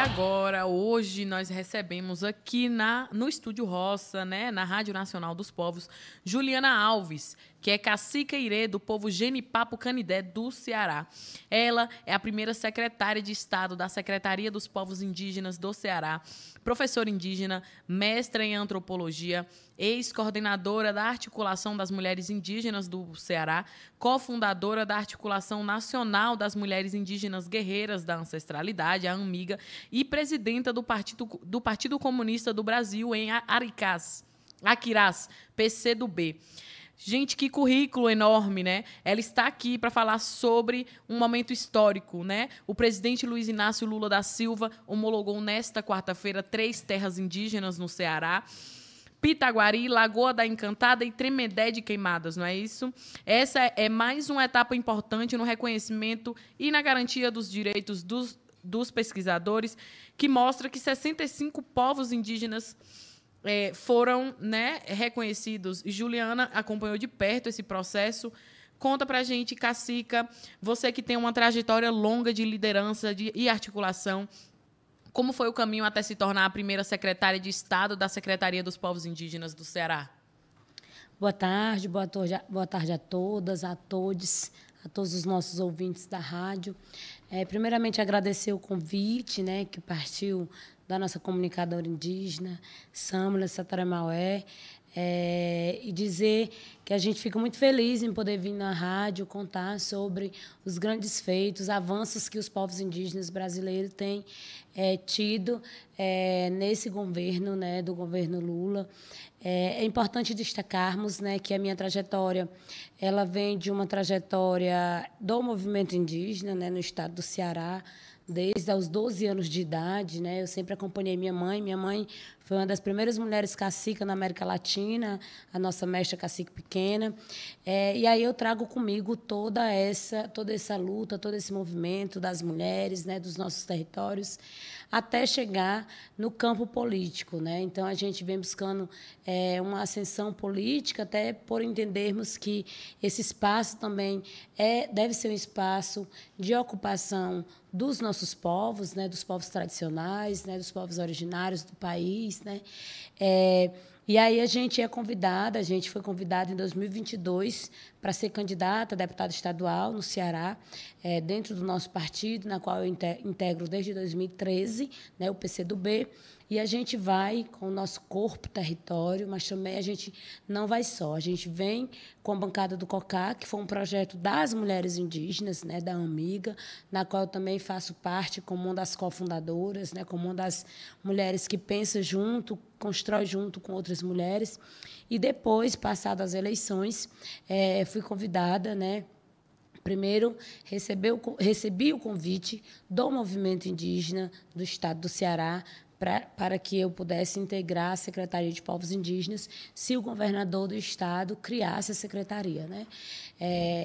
agora, hoje, nós recebemos aqui no Estúdio Roça, né, na Rádio Nacional dos Povos, Juliana Alves, que é cacica irê do povo Genipapo Canidé do Ceará. Ela é a primeira secretária de Estado da Secretaria dos Povos Indígenas do Ceará, professora indígena, mestra em antropologia, ex-coordenadora da Articulação das Mulheres Indígenas do Ceará, cofundadora da Articulação Nacional das Mulheres Indígenas Guerreiras da Ancestralidade, a AMIGA, e presidenta do Partido Comunista do Brasil em Aquirás, PCdoB. Gente, que currículo enorme, né? Ela está aqui para falar sobre um momento histórico, né? O presidente Luiz Inácio Lula da Silva homologou nesta quarta-feira 3 terras indígenas no Ceará: Pitaguari, Lagoa da Encantada e Tremedé de Queimadas, não é isso? Essa é mais uma etapa importante no reconhecimento e na garantia dos direitos dos pesquisadores, que mostra que 65 povos indígenas foram, né, reconhecidos. E Juliana acompanhou de perto esse processo. Conta pra gente, cacica, você que tem uma trajetória longa de liderança e articulação, como foi o caminho até se tornar a primeira secretária de Estado da Secretaria dos Povos Indígenas do Ceará? Boa tarde a todas, a todos os nossos ouvintes da rádio. Primeiramente, agradecer o convite, né, que partiu da nossa comunicadora indígena, Sâmula Sataremaué, e dizer que a gente fica muito feliz em poder vir na rádio contar sobre os grandes feitos, avanços que os povos indígenas brasileiros têm tido nesse governo, né, do governo Lula. É importante destacarmos, né, que a minha trajetória ela vem de uma trajetória do movimento indígena, né, no estado do Ceará, desde os 12 anos de idade, né? Eu sempre acompanhei minha mãe. Minha mãe foi uma das primeiras mulheres cacica na América Latina, a nossa mestra cacique pequena. E aí eu trago comigo toda essa luta, todo esse movimento das mulheres, né, dos nossos territórios, até chegar no campo político, né? Então, a gente vem buscando uma ascensão política, até por entendermos que esse espaço também deve ser um espaço de ocupação dos nossos povos, né, dos povos tradicionais, né, dos povos originários do país, né? E aí a gente foi convidada em 2022 para ser candidata a deputada estadual no Ceará, dentro do nosso partido, na qual eu integro desde 2013, né, o PCdoB. E a gente vai com o nosso corpo território, mas também a gente não vai só. A gente vem com a bancada do COCA, que foi um projeto das mulheres indígenas, né, da AMIGA, na qual eu também faço parte como uma das cofundadoras, né, como uma das mulheres que pensa junto, constrói junto com outras mulheres. E depois, passadas as eleições, fui convidada, né, primeiro, recebi o convite do movimento indígena do estado do Ceará para que eu pudesse integrar a Secretaria de Povos Indígenas se o governador do estado criasse a secretaria, né?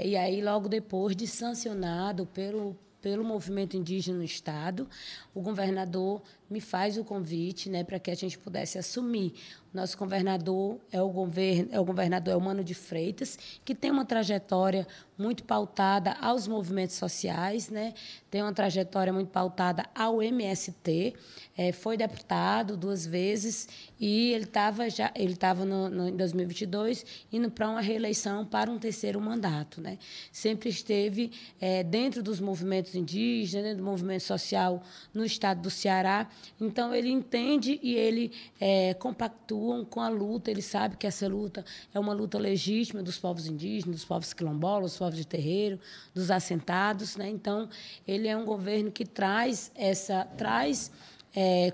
E aí, logo depois de sancionado pelo movimento indígena no estado, o governador me faz o convite, né, para que a gente pudesse assumir. O nosso governador é o governador Eumano de Freitas, que tem uma trajetória muito pautada aos movimentos sociais, né? Tem uma trajetória muito pautada ao MST, foi deputado 2 vezes e ele estava em 2022 indo para uma reeleição para um 3º mandato, né? Sempre esteve dentro dos movimentos indígenas, dentro do movimento social no estado do Ceará. Então, ele entende e ele compactua com a luta. Ele sabe que essa luta é uma luta legítima dos povos indígenas, dos povos quilombolas, dos povos de terreiro, dos assentados, né? Então, ele é um governo que traz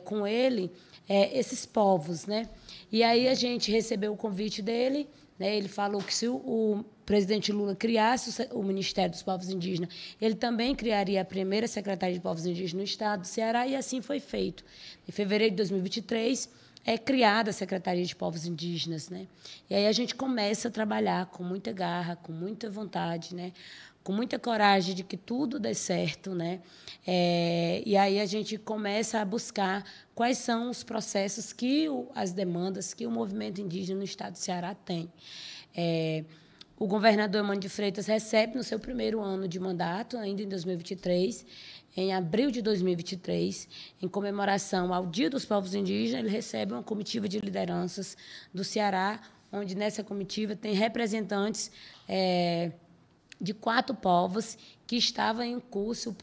com ele esses povos, né? E aí a gente recebeu o convite dele, né? Ele falou que se o presidente Lula criasse o Ministério dos Povos Indígenas, ele também criaria a primeira Secretaria de Povos Indígenas no estado do Ceará, e assim foi feito. Em fevereiro de 2023, é criada a Secretaria de Povos Indígenas, né? E aí a gente começa a trabalhar com muita garra, com muita vontade, né? Com muita coragem de que tudo dê certo, né? E aí a gente começa a buscar quais são os processos as demandas que o movimento indígena no estado do Ceará tem. o governador Eumano de Freitas recebe no seu primeiro ano de mandato, ainda em 2023, em abril de 2023, em comemoração ao Dia dos Povos Indígenas, ele recebe uma comitiva de lideranças do Ceará, onde nessa comitiva tem representantes de 4 povos que estavam em curso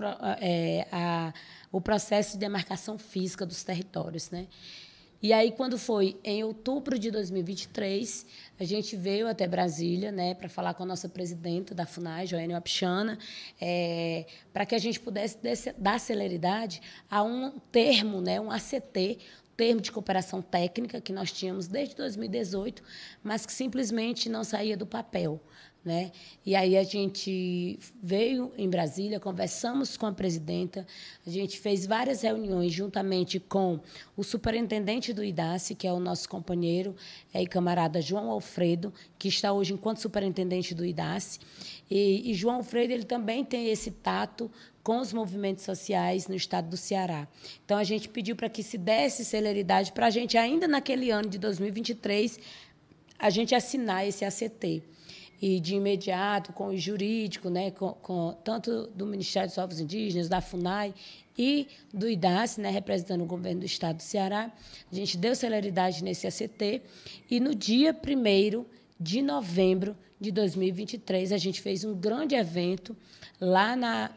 o processo de demarcação física dos territórios, né? E aí, quando foi em outubro de 2023, a gente veio até Brasília, né, para falar com a nossa presidenta da FUNAI, Joênia Wapichana, para que a gente pudesse dar celeridade a um termo, né, um ACT, termo de cooperação técnica que nós tínhamos desde 2018, mas que simplesmente não saía do papel, né? E aí a gente veio em Brasília, conversamos com a presidenta, a gente fez várias reuniões juntamente com o superintendente do IDACE, que é o nosso companheiro e camarada João Alfredo, que está hoje enquanto superintendente do IDACE. E João Alfredo ele também tem esse tato com os movimentos sociais no estado do Ceará. Então, a gente pediu para que se desse celeridade para a gente, ainda naquele ano de 2023, a gente assinar esse ACT. E, de imediato, com o jurídico, né, tanto do Ministério dos Povos Indígenas, da FUNAI e do IDACE, né, representando o governo do estado do Ceará, a gente deu celeridade nesse ACT. E, no dia 1º de novembro de 2023, a gente fez um grande evento lá na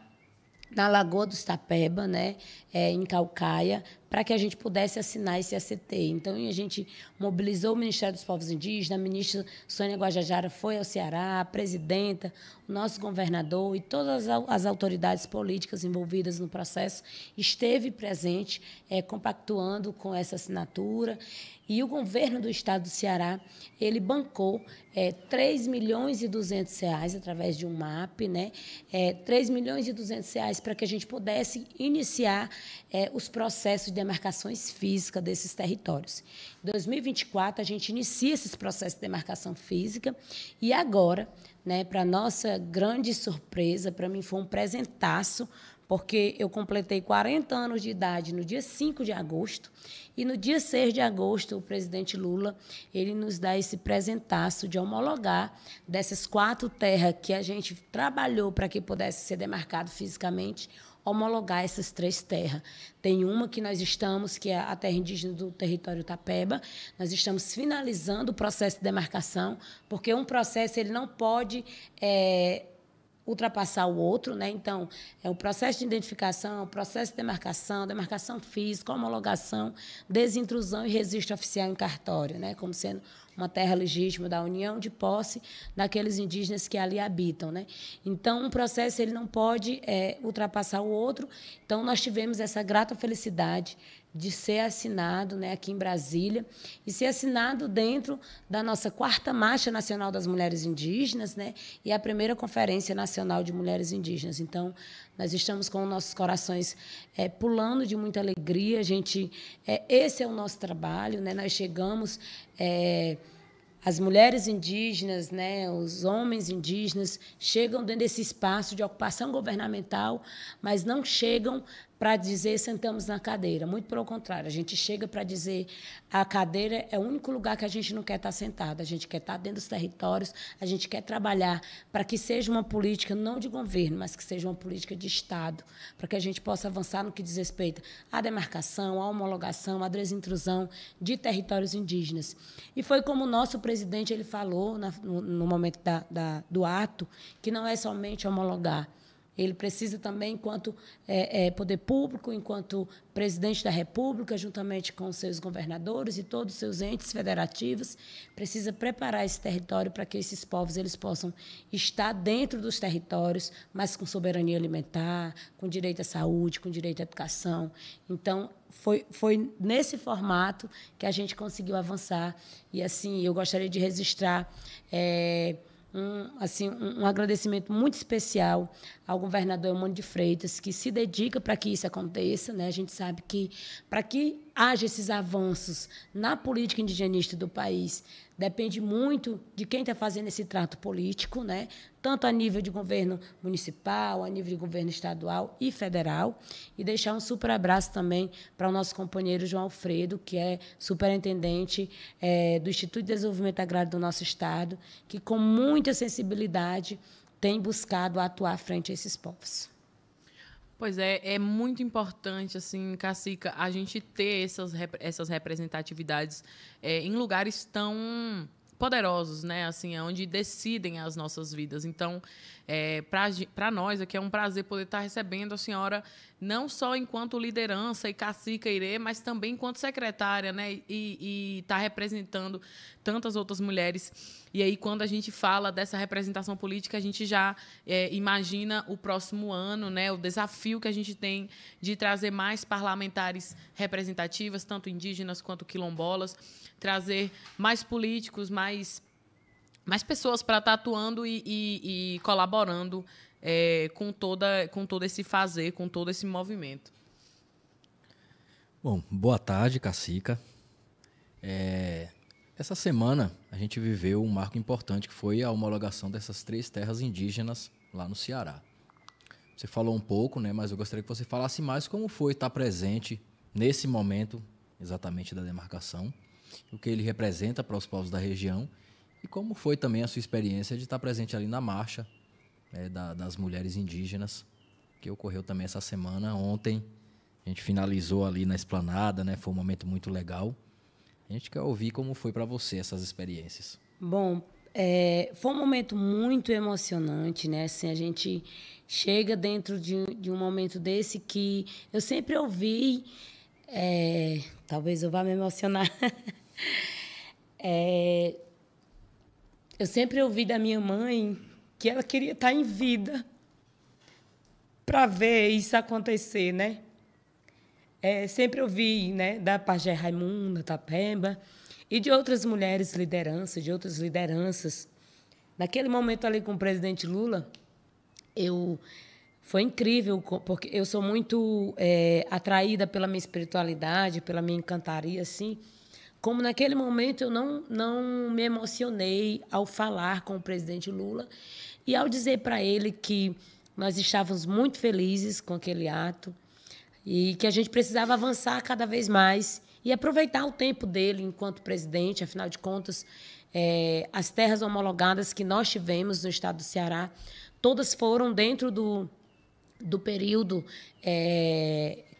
Lagoa dos Tapeba, né, em Caucaia, para que a gente pudesse assinar esse ACT. Então, a gente mobilizou o Ministério dos Povos Indígenas, a ministra Sônia Guajajara foi ao Ceará, a presidenta, o nosso governador e todas as autoridades políticas envolvidas no processo esteve presente, compactuando com essa assinatura. E o governo do estado do Ceará, ele bancou R$3.200.000 através de um MAP, né? R$3.200.000 para que a gente pudesse iniciar os processos de demarcações físicas desses territórios. Em 2024, a gente inicia esses processos de demarcação física e agora, né, para nossa grande surpresa, para mim foi um presentaço, porque eu completei 40 anos de idade no dia 5 de agosto, e no dia 6 de agosto, o presidente Lula ele nos dá esse presentaço de homologar dessas 4 terras que a gente trabalhou para que pudesse ser demarcado fisicamente, homologar essas 3 terras. Tem uma que nós estamos, que é a terra indígena do território Tapeba, nós estamos finalizando o processo de demarcação, porque um processo ele não pode ultrapassar o outro, né? Então, é o processo de identificação, o processo de demarcação física, homologação, desintrusão e registro oficial em cartório, né? Como sendo uma terra legítima da união de posse daqueles indígenas que ali habitam, né? Então, um processo ele não pode ultrapassar o outro. Então, nós tivemos essa grata felicidade de ser assinado, né, aqui em Brasília, e ser assinado dentro da nossa 4ª Marcha Nacional das Mulheres Indígenas, né, e a primeira Conferência Nacional de Mulheres Indígenas. Então, nós estamos com nossos corações pulando de muita alegria. Esse é o nosso trabalho, né? Nós chegamos... As mulheres indígenas, né, os homens indígenas chegam dentro desse espaço de ocupação governamental, mas não chegam para dizer sentamos na cadeira. Muito pelo contrário, a gente chega para dizer a cadeira é o único lugar que a gente não quer estar sentado. A gente quer estar dentro dos territórios, a gente quer trabalhar para que seja uma política não de governo, mas que seja uma política de Estado, para que a gente possa avançar no que diz respeito à demarcação, à homologação, à desintrusão de territórios indígenas. E foi como o nosso presidente ele falou no momento do ato, que não é somente homologar. Ele precisa também, enquanto poder público, enquanto presidente da República, juntamente com os seus governadores e todos os seus entes federativos, precisa preparar esse território para que esses povos eles possam estar dentro dos territórios, mas com soberania alimentar, com direito à saúde, com direito à educação. Então, foi nesse formato que a gente conseguiu avançar. E, assim, eu gostaria de registrar... um agradecimento muito especial ao governador Eumano de Freitas, que se dedica para que isso aconteça, né? A gente sabe que, para que haja esses avanços na política indigenista do país depende muito de quem está fazendo esse trato político, né? Tanto a nível de governo municipal, a nível de governo estadual e federal. E deixar um super abraço também para o nosso companheiro João Alfredo, que é superintendente do Instituto de Desenvolvimento Agrário do nosso estado, que, com muita sensibilidade, tem buscado atuar frente a esses povos. Pois é muito importante, assim, Cacica, a gente ter essas representatividades em lugares tão poderosos, né? Assim, onde decidem as nossas vidas. Então, para nós aqui é um prazer poder estar recebendo a senhora não só enquanto liderança e cacica Irê, mas também enquanto secretária, né? E estar representando tantas outras mulheres. E aí, quando a gente fala dessa representação política, a gente já imagina o próximo ano, né? O desafio que a gente tem de trazer mais parlamentares representativas, tanto indígenas quanto quilombolas, trazer mais políticos, mais pessoas para estar atuando e colaborando com todo esse fazer, com todo esse movimento. Bom, boa tarde, Cacica. Essa semana a gente viveu um marco importante, que foi a homologação dessas 3 terras indígenas lá no Ceará. Você falou um pouco, né, mas eu gostaria que você falasse mais como foi estar presente nesse momento exatamente da demarcação, o que ele representa para os povos da região e como foi também a sua experiência de estar presente ali na marcha das mulheres indígenas, que ocorreu também essa semana. Ontem a gente finalizou ali na esplanada, né, foi um momento muito legal. A gente quer ouvir como foi para você essas experiências. Bom, foi um momento muito emocionante, né? Assim, a gente chega dentro de um momento desse que eu sempre ouvi, talvez eu vá me emocionar, eu sempre ouvi da minha mãe que ela queria estar em vida para ver isso acontecer, né? Sempre ouvi, né, da Pajé Raimunda, Tapemba, e de outras mulheres lideranças, de outras lideranças. Naquele momento ali com o presidente Lula, foi incrível, porque eu sou muito atraída pela minha espiritualidade, pela minha encantaria, assim. Como naquele momento eu não me emocionei ao falar com o presidente Lula e ao dizer para ele que nós estávamos muito felizes com aquele ato, e que a gente precisava avançar cada vez mais e aproveitar o tempo dele enquanto presidente. Afinal de contas, as terras homologadas que nós tivemos no estado do Ceará, todas foram dentro do período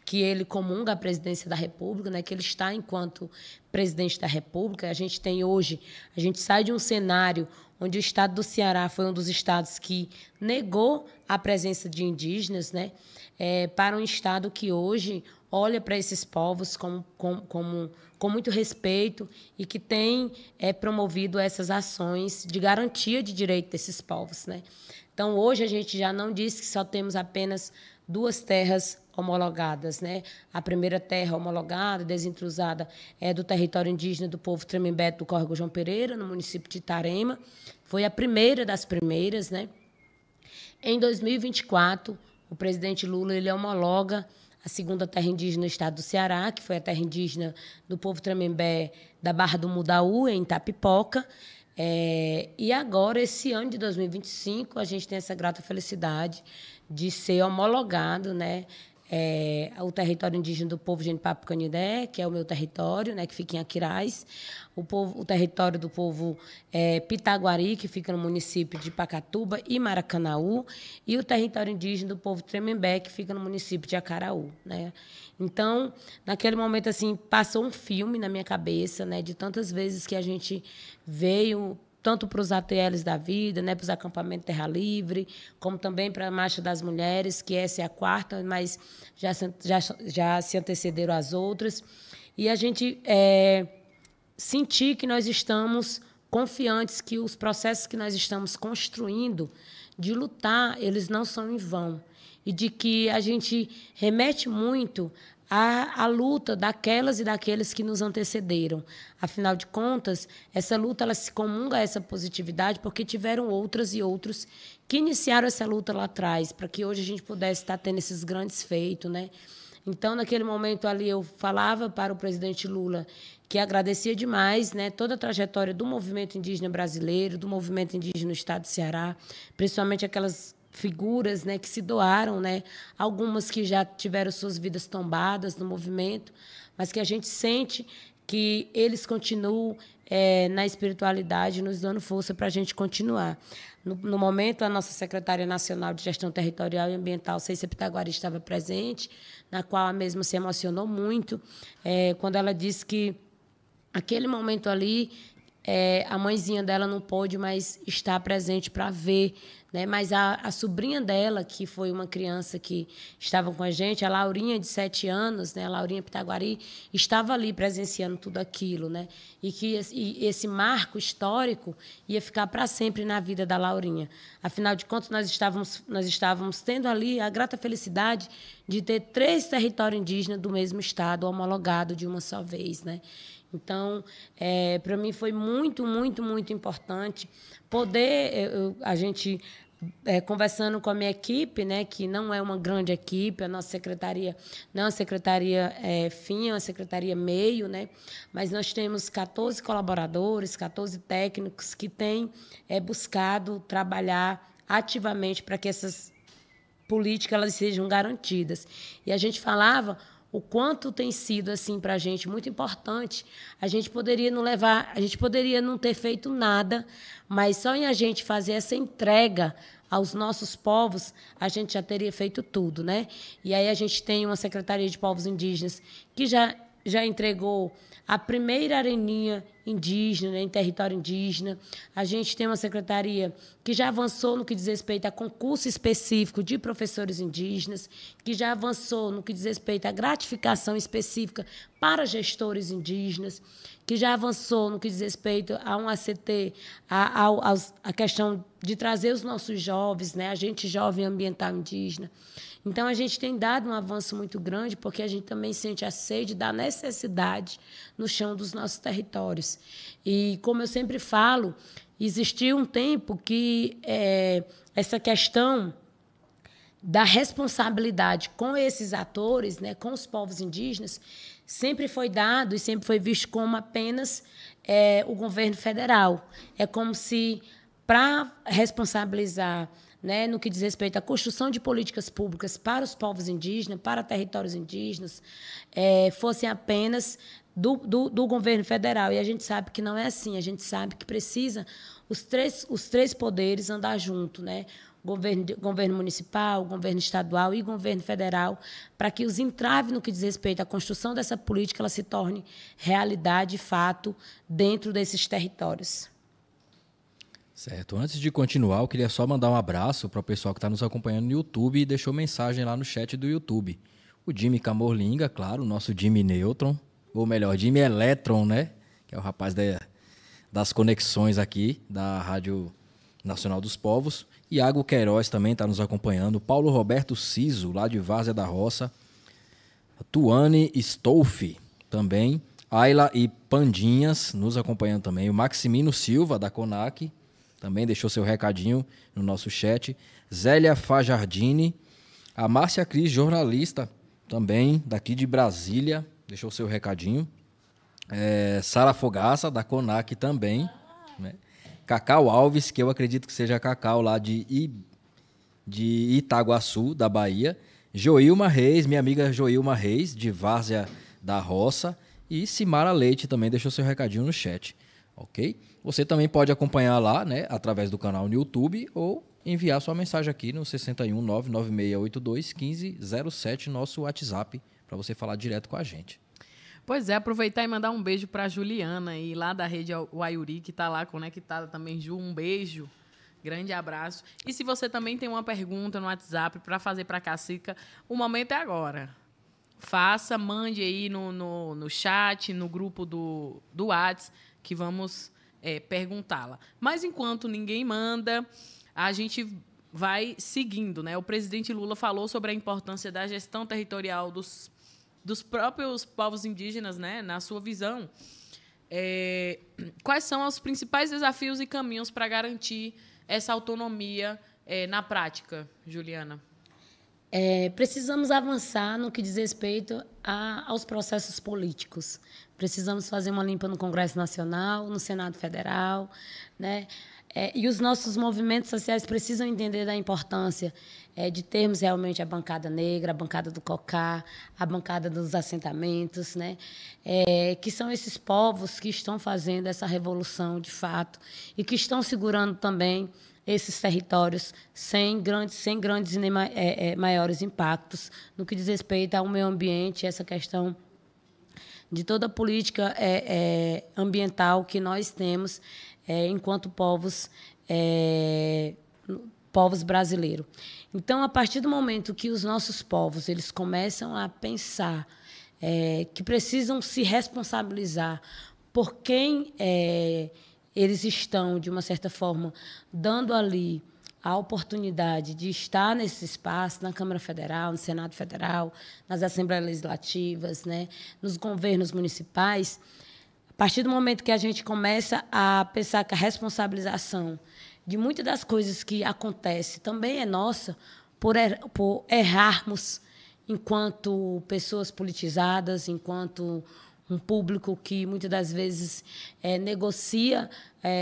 que ele comunga a presidência da República, né, que ele está enquanto presidente da República. A gente sai de um cenário onde o estado do Ceará foi um dos estados que negou a presença de indígenas, né, para um estado que hoje olha para esses povos com muito respeito e que tem promovido essas ações de garantia de direito desses povos, né? Então, hoje, a gente já não diz que só temos apenas 2 terras homologadas, né? A primeira terra homologada, desintrusada, é do território indígena do povo Tremembé do Córrego João Pereira, no município de Itarema. Foi a primeira das primeiras, né? Em 2024, o presidente Lula ele homologa a segunda terra indígena no estado do Ceará, que foi a terra indígena do povo Tremembé da Barra do Mudaú, em Itapipoca. E agora, esse ano de 2025, a gente tem essa grata felicidade de ser homologado, né, o território indígena do povo Genipapo Canindé, que é o meu território, né, que fica em Aquiraz, o território do povo Pitaguari, que fica no município de Pacatuba e Maracanaú, e o território indígena do povo Tremembé, que fica no município de Acaraú, né? Então, naquele momento, assim, passou um filme na minha cabeça, né, de tantas vezes que a gente veio tanto para os ATLs da vida, né, para os acampamentos Terra Livre, como também para a Marcha das Mulheres, que essa é a 4ª, mas já se antecederam as outras. E a gente sentir que nós estamos confiantes que os processos que nós estamos construindo de lutar, eles não são em vão. E de que a gente remete muito à luta daquelas e daqueles que nos antecederam. Afinal de contas, essa luta ela se comunga a essa positividade porque tiveram outras e outros que iniciaram essa luta lá atrás, para que hoje a gente pudesse estar tendo esses grandes feitos, né? Então, naquele momento ali, eu falava para o presidente Lula que agradecia demais, né, toda a trajetória do movimento indígena brasileiro, do movimento indígena no estado do Ceará, principalmente aquelas figuras, né, que se doaram, né, algumas que já tiveram suas vidas tombadas no movimento, mas que a gente sente que eles continuam na espiritualidade, nos dando força para a gente continuar. No momento, a nossa secretária nacional de Gestão Territorial e Ambiental, Ceissa Pitaguari, estava presente, na qual a mesma se emocionou muito, quando ela disse que aquele momento ali, a mãezinha dela não pôde mais estar presente para ver, né? Mas a sobrinha dela, que foi uma criança que estava com a gente, a Laurinha, de 7 anos, né? A Laurinha Pitaguari, estava ali presenciando tudo aquilo, né? E que esse marco histórico ia ficar para sempre na vida da Laurinha. Afinal de contas, nós estávamos tendo ali a grata felicidade de ter 3 territórios indígenas do mesmo estado, homologado de uma só vez, né? Então, para mim foi muito, muito, muito importante poder, a gente, conversando com a minha equipe, né, que não é uma grande equipe, a nossa secretaria não é uma secretaria fina, é uma secretaria meio, né, mas nós temos 14 colaboradores, 14 técnicos que têm buscado trabalhar ativamente para que essas políticas elas sejam garantidas. E a gente falava o quanto tem sido assim para a gente muito importante. A gente poderia não ter feito nada, mas só em a gente fazer essa entrega aos nossos povos, a gente já teria feito tudo, né? E aí a gente tem uma Secretaria de Povos Indígenas que já entregou a primeira areninha indígena, né, em território indígena. A gente tem uma secretaria que já avançou no que diz respeito a concurso específico de professores indígenas, que já avançou no que diz respeito à gratificação específica para gestores indígenas, que já avançou no que diz respeito a um ACT, a questão de trazer os nossos jovens, né, a gente jovem ambiental indígena. Então, a gente tem dado um avanço muito grande, porque a gente também sente a sede da necessidade no chão dos nossos territórios. E, como eu sempre falo, existiu um tempo que essa questão da responsabilidade com esses atores, né, com os povos indígenas, sempre foi dado e sempre foi visto como apenas o governo federal. É como se, para responsabilizar, né, no que diz respeito à construção de políticas públicas para os povos indígenas, para territórios indígenas, fossem apenas do governo federal. E a gente sabe que não é assim. A gente sabe que precisa os três poderes andar junto, né? Governo municipal, governo estadual e governo federal, para que os entraves no que diz respeito à construção dessa política ela se torne realidade e fato dentro desses territórios. Certo. Antes de continuar, eu queria só mandar um abraço para o pessoal que está nos acompanhando no YouTube e deixou mensagem lá no chat do YouTube. O Jimmy Camorlinga, claro, o nosso Jimmy Neutron, ou melhor, Jimmy Electron, né? Que é o rapaz das conexões aqui da Rádio Nacional dos Povos. Iago Queiroz também está nos acompanhando. Paulo Roberto Ciso, lá de Várzea da Roça. Tuane Stolfi também. Ayla e Pandinhas nos acompanhando também. O Maximino Silva, da CONAC, também deixou seu recadinho no nosso chat. Zélia Fajardini. A Márcia Cris, jornalista, também daqui de Brasília, deixou seu recadinho. Sara Fogaça, da CONAC também. Né? Cacau Alves, que eu acredito que seja Cacau lá de Itaguaçu, da Bahia. Joilma Reis, minha amiga Joilma Reis, de Várzea da Roça. E Simara Leite também deixou seu recadinho no chat. Ok? Você também pode acompanhar lá, né, através do canal no YouTube ou enviar sua mensagem aqui no 61 99682 1507, nosso WhatsApp, para você falar direto com a gente. Pois é, aproveitar e mandar um beijo para a Juliana, e lá da rede Waiuri, que está lá conectada também. Ju, um beijo, grande abraço. E se você também tem uma pergunta no WhatsApp para fazer para a Cacica, o momento é agora. Faça, mande aí no chat, no grupo do WhatsApp, que vamos perguntá-la. Mas enquanto ninguém manda, a gente vai seguindo, né? O presidente Lula falou sobre a importância da gestão territorial dos próprios povos indígenas, né? Na sua visão. Quais são os principais desafios e caminhos para garantir essa autonomia na prática, Juliana? Precisamos avançar no que diz respeito aos processos políticos. Precisamos fazer uma limpa no Congresso Nacional, no Senado Federal, né? E os nossos movimentos sociais precisam entender da importância de termos realmente a bancada negra, a bancada do COCAR, a bancada dos assentamentos, né? Que são esses povos que estão fazendo essa revolução de fato e que estão segurando também esses territórios sem grandes e nem maiores impactos no que diz respeito ao meio ambiente, essa questão de toda a política ambiental que nós temos enquanto povos brasileiros. Então, a partir do momento que os nossos povos eles começam a pensar que precisam se responsabilizar por quem eles estão, de uma certa forma, dando ali a oportunidade de estar nesse espaço, na Câmara Federal, no Senado Federal, nas Assembleias Legislativas, né, nos governos municipais, a partir do momento que a gente começa a pensar que a responsabilização de muitas das coisas que acontecem também é nossa, por errarmos enquanto pessoas politizadas, enquanto um público que muitas das vezes negocia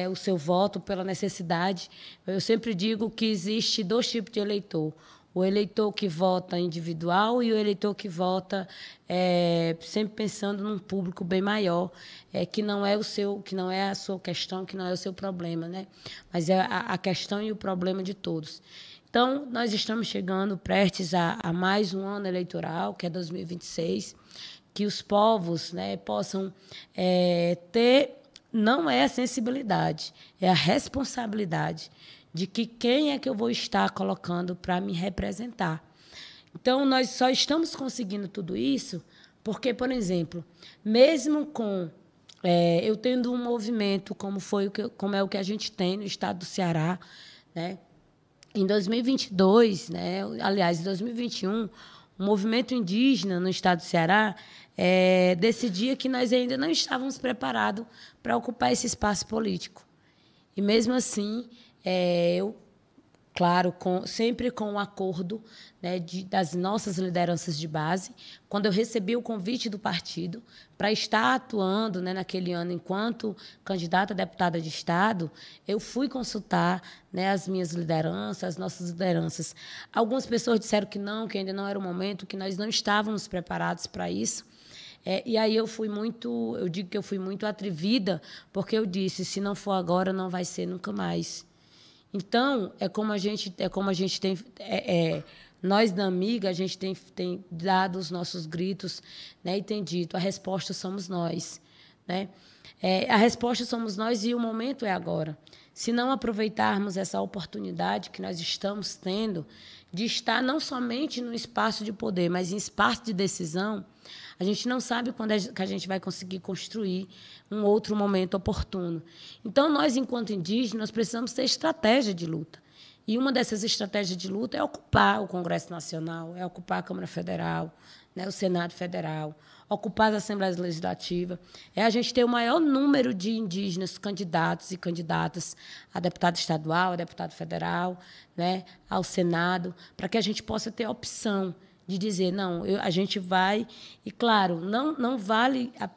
o seu voto pela necessidade. Eu sempre digo que existe 2 tipos de eleitor: o eleitor que vota individual e o eleitor que vota sempre pensando num público bem maior, que não é a sua questão, que não é o seu problema, né? Mas é a questão e o problema de todos. Então, nós estamos chegando prestes a mais um ano eleitoral, que é 2026, que os povos, né, possam ter, não é a sensibilidade, é a responsabilidade de que quem é que eu vou estar colocando para me representar. Então, nós só estamos conseguindo tudo isso porque, por exemplo, mesmo com eu tendo um movimento como é o que a gente tem no estado do Ceará, né, em 2022, né, aliás, em 2021, o movimento indígena no estado do Ceará decidia que nós ainda não estávamos preparados para ocupar esse espaço político. E, mesmo assim, eu, claro, sempre com o acordo, né, das nossas lideranças de base, quando eu recebi o convite do partido para estar atuando, né, naquele ano enquanto candidata a deputada de Estado, eu fui consultar, né, as minhas lideranças, as nossas lideranças. Algumas pessoas disseram que ainda não era o momento, que nós não estávamos preparados para isso. E aí eu digo que eu fui muito atrevida, porque eu disse, se não for agora, não vai ser nunca mais. Então, como a gente tem, nós da Amiga, a gente tem dado os nossos gritos, né, e tem dito, a resposta somos nós, né? A resposta somos nós e o momento é agora. Se não aproveitarmos essa oportunidade que nós estamos tendo de estar não somente no espaço de poder, mas em espaço de decisão, a gente não sabe quando que a gente vai conseguir construir um outro momento oportuno. Então, nós, enquanto indígenas, precisamos ter estratégia de luta. E uma dessas estratégias de luta é ocupar o Congresso Nacional, é ocupar a Câmara Federal, né, o Senado Federal, ocupar as Assembleias Legislativas, é a gente ter o maior número de indígenas candidatos e candidatas a deputado estadual, a deputado federal, né, ao Senado, para que a gente possa ter a opção de dizer, não, a gente vai... E, claro, não vale a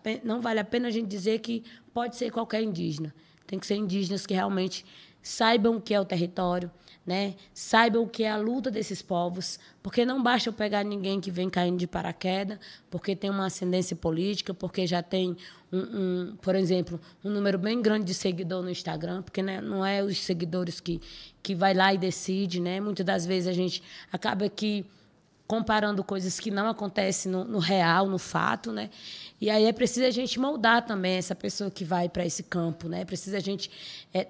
pena a gente dizer que pode ser qualquer indígena. Tem que ser indígenas que realmente saibam o que é o território, né? Saibam o que é a luta desses povos, porque não basta eu pegar ninguém que vem caindo de paraquedas, porque tem uma ascendência política, porque já tem, por exemplo, um número bem grande de seguidor no Instagram, porque, né, não é os seguidores que vai lá e decide, né? Muitas das vezes a gente acaba que comparando coisas que não acontecem no real, no fato, né? E aí é preciso a gente moldar também essa pessoa que vai para esse campo, né? Precisa a gente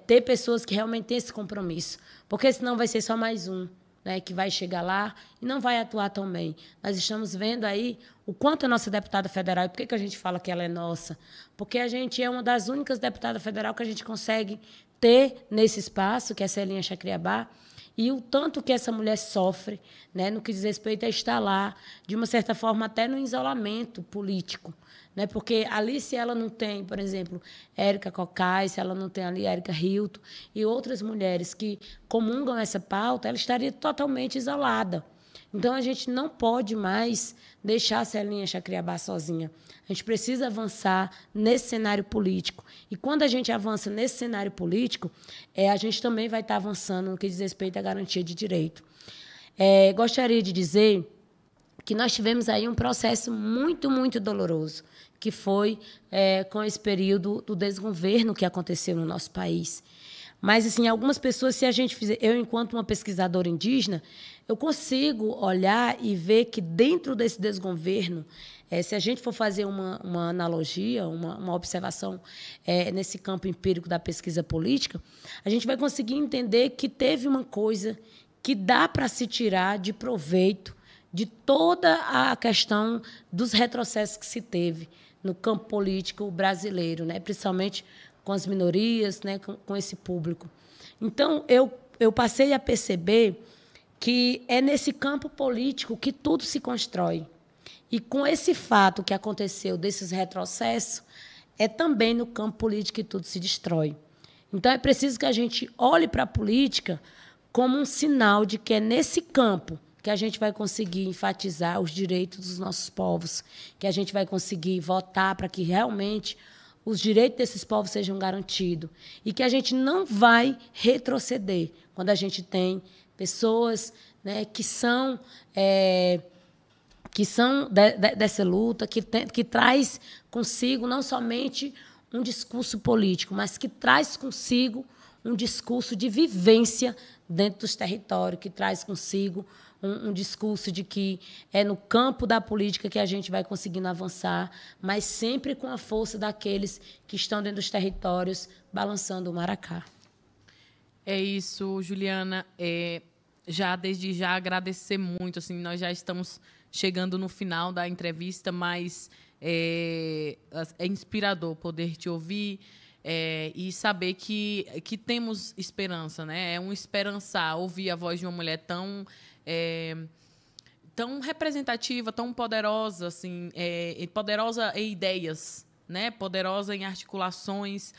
ter pessoas que realmente têm esse compromisso, porque senão vai ser só mais um, né, que vai chegar lá e não vai atuar tão bem. Nós estamos vendo aí o quanto a nossa deputada federal, e por que a gente fala que ela é nossa? Porque a gente é uma das únicas deputadas federal que a gente consegue ter nesse espaço, que é a Celinha Chacriabá, e o tanto que essa mulher sofre, né, no que diz respeito a estar lá, de uma certa forma, até no isolamento político. Né? Porque ali, se ela não tem, por exemplo, Érica Cocais, se ela não tem ali Érica Hilton e outras mulheres que comungam essa pauta, ela estaria totalmente isolada. Então, a gente não pode mais deixar a Celinha Chacriabá sozinha. A gente precisa avançar nesse cenário político. E, quando a gente avança nesse cenário político, a gente também vai estar avançando no que diz respeito à garantia de direito. Gostaria de dizer que nós tivemos aí um processo muito, muito doloroso, que foi com esse período do desgoverno que aconteceu no nosso país. Mas, assim, algumas pessoas, se a gente fizer... Eu, enquanto uma pesquisadora indígena, eu consigo olhar e ver que, dentro desse desgoverno, se a gente for fazer uma analogia, uma observação nesse campo empírico da pesquisa política, a gente vai conseguir entender que teve uma coisa que dá para se tirar de proveito de toda a questão dos retrocessos que se teve no campo político brasileiro, né? Principalmente com as minorias, né? com esse público. Então, eu passei a perceber que é nesse campo político que tudo se constrói. E, com esse fato que aconteceu desses retrocessos, é também no campo político que tudo se destrói. Então, é preciso que a gente olhe para a política como um sinal de que é nesse campo que a gente vai conseguir enfatizar os direitos dos nossos povos, que a gente vai conseguir votar para que realmente os direitos desses povos sejam garantidos e que a gente não vai retroceder quando a gente tem pessoas, né, que são dessa luta, que traz consigo não somente um discurso político, mas que traz consigo um discurso de vivência dentro dos territórios, que traz consigo um discurso de que é no campo da política que a gente vai conseguindo avançar, mas sempre com a força daqueles que estão dentro dos territórios balançando o maracá. É isso, Juliana. Desde já agradecer muito. Assim, nós já estamos chegando no final da entrevista, mas é inspirador poder te ouvir e saber que temos esperança, né? É um esperançar ouvir a voz de uma mulher tão representativa, tão poderosa, assim, poderosa em ideias, né? Poderosa em articulações,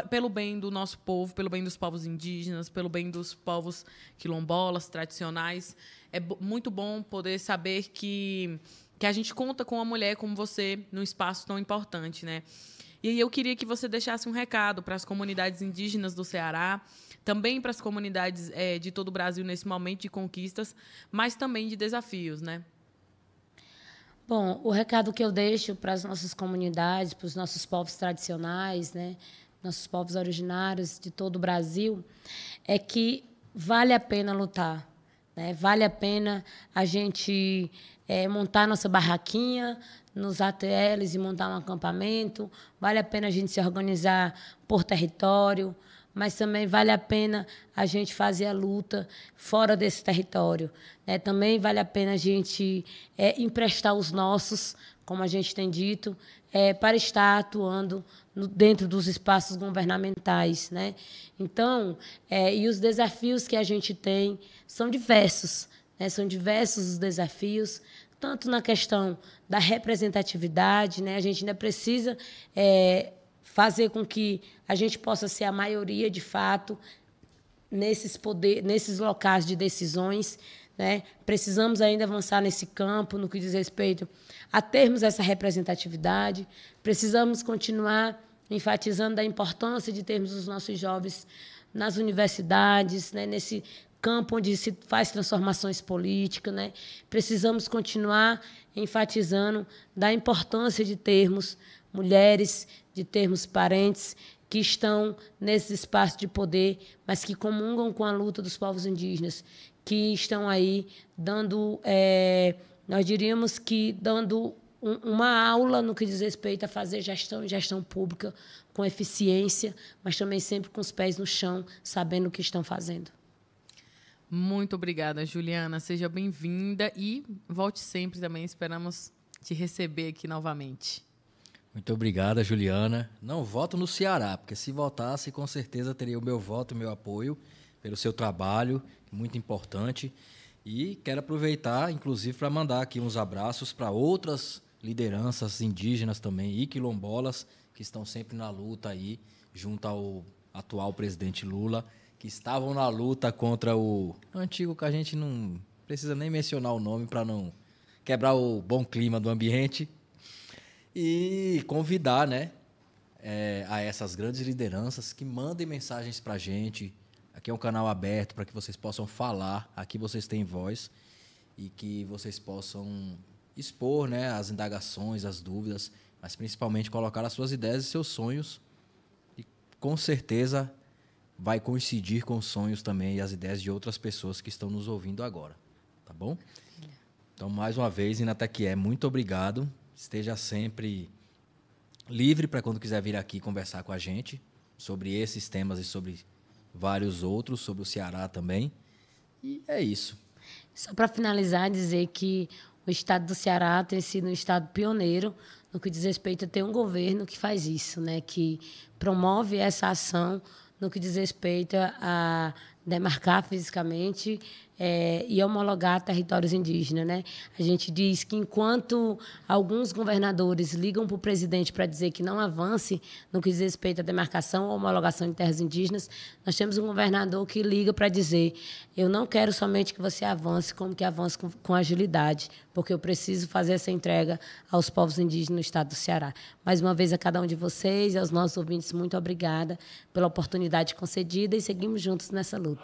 pelo bem do nosso povo, pelo bem dos povos indígenas, pelo bem dos povos quilombolas, tradicionais. É muito bom poder saber que a gente conta com uma mulher como você num espaço tão importante, né? E aí eu queria que você deixasse um recado para as comunidades indígenas do Ceará, também para as comunidades de todo o Brasil nesse momento de conquistas, mas também de desafios, né? Bom, o recado que eu deixo para as nossas comunidades, para os nossos povos tradicionais, né, nossos povos originários de todo o Brasil, é que vale a pena lutar, né? Vale a pena a gente montar nossa barraquinha nos ATLs e montar um acampamento, vale a pena a gente se organizar por território, mas também vale a pena a gente fazer a luta fora desse território, né? Também vale a pena a gente emprestar os nossos, como a gente tem dito, para estar atuando dentro dos espaços governamentais, né? Então, e os desafios que a gente tem são diversos, né? São diversos os desafios, tanto na questão da representatividade, né? A gente ainda precisa fazer com que a gente possa ser a maioria, de fato, nesses locais de decisões, né? Precisamos ainda avançar nesse campo, no que diz respeito a termos essa representatividade. Precisamos continuar enfatizando a importância de termos os nossos jovens nas universidades, né? Nesse campo onde se faz transformações políticas, né? Precisamos continuar enfatizando da importância de termos mulheres, de termos parentes que estão nesse espaço de poder, mas que comungam com a luta dos povos indígenas, que estão aí dando, nós diríamos que dando uma aula no que diz respeito a fazer gestão pública com eficiência, mas também sempre com os pés no chão, sabendo o que estão fazendo. Muito obrigada, Juliana. Seja bem-vinda e volte sempre também. Esperamos te receber aqui novamente. Muito obrigada, Juliana. Não voto no Ceará, porque se votasse, com certeza teria o meu voto, o meu apoio pelo seu trabalho, muito importante. E quero aproveitar, inclusive, para mandar aqui uns abraços para outras lideranças indígenas também e quilombolas que estão sempre na luta aí, junto ao atual presidente Lula, que estavam na luta contra o antigo, que a gente não precisa nem mencionar o nome para não quebrar o bom clima do ambiente. E convidar, né, a essas grandes lideranças que mandem mensagens para a gente. Aqui é um canal aberto para que vocês possam falar. Aqui vocês têm voz e que vocês possam expor, né, as indagações, as dúvidas, mas principalmente colocar as suas ideias e seus sonhos. E com certeza vai coincidir com os sonhos também e as ideias de outras pessoas que estão nos ouvindo agora. Tá bom? Então, mais uma vez, Inataquié, muito obrigado. Esteja sempre livre para quando quiser vir aqui conversar com a gente sobre esses temas e sobre vários outros, sobre o Ceará também. E é isso. Só para finalizar, dizer que o estado do Ceará tem sido um estado pioneiro no que diz respeito a ter um governo que faz isso, né? Que promove essa ação no que diz respeito a demarcar fisicamente e homologar territórios indígenas, né? A gente diz que enquanto alguns governadores ligam para o presidente para dizer que não avance no que diz respeito à demarcação ou homologação de terras indígenas, nós temos um governador que liga para dizer: eu não quero somente que você avance, como que avance com agilidade, porque eu preciso fazer essa entrega aos povos indígenas no estado do Ceará. Mais uma vez, a cada um de vocês e aos nossos ouvintes, muito obrigada pela oportunidade concedida e seguimos juntos nessa luta.